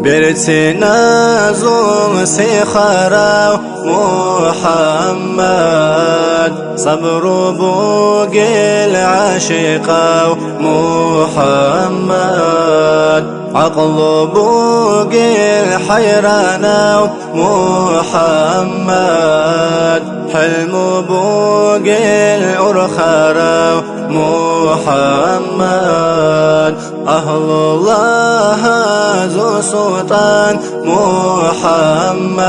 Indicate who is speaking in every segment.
Speaker 1: برتنا زوم سخرا محمد صبر بوق العاشق محمد عقل بوق الحيران محمد حلم بوق الأرخار محمد أهل الله ذو سلطان محمد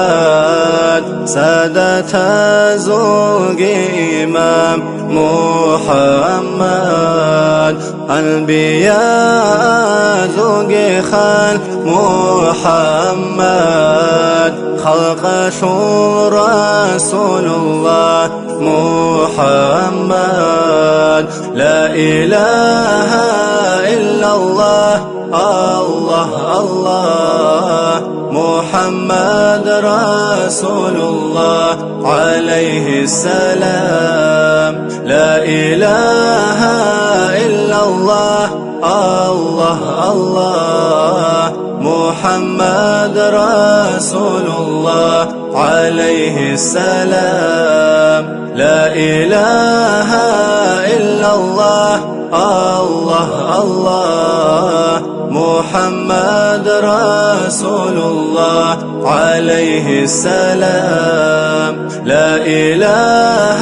Speaker 1: سادة ذو إمام محمد أنبياء ذو خان محمد خلق شور رسول الله محمد لا إله إلا الله الله الله محمد رسول الله عليه السلام لا إله إلا الله الله الله محمد رسول الله عليه السلام لا إله إلا الله الله الله محمد رسول الله عليه السلام لا إله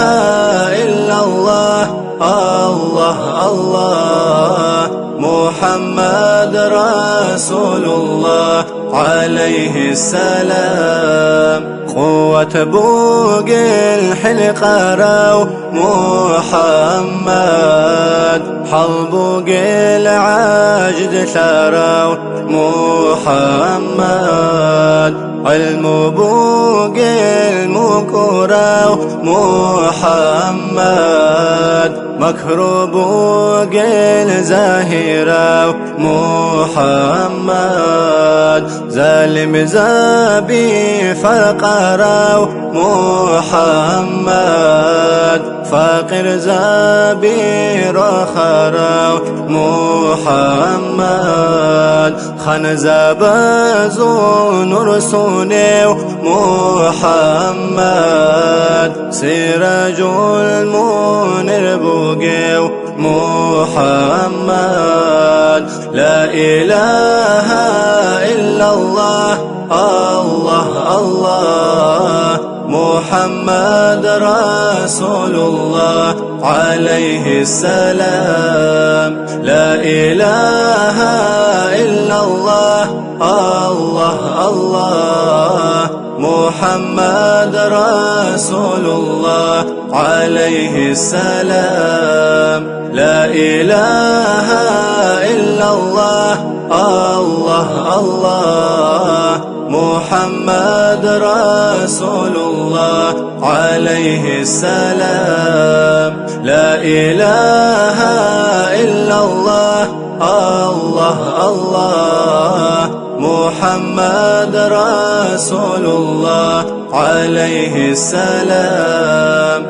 Speaker 1: إلا الله الله الله محمد رسول الله عليه السلام قوة بوق الحلقة محمد حلبوق العاجد ثراو محمد علم بوق المكراو محمد مكر بوق الزاهراو محمد ظالم زابي فقراو محمد فقر زابي رخراو محمد خنزاب زون رسونيو محمد سراج المنير بوغيو محمد لا إله إلا الله الله الله محمد رسول الله عليه السلام لا إله إلا الله الله الله محمد رسول الله عليه السلام لا إله إلا الله الله الله محمد رسول الله عليه السلام لا إله إلا الله الله الله محمد رسول الله عليه السلام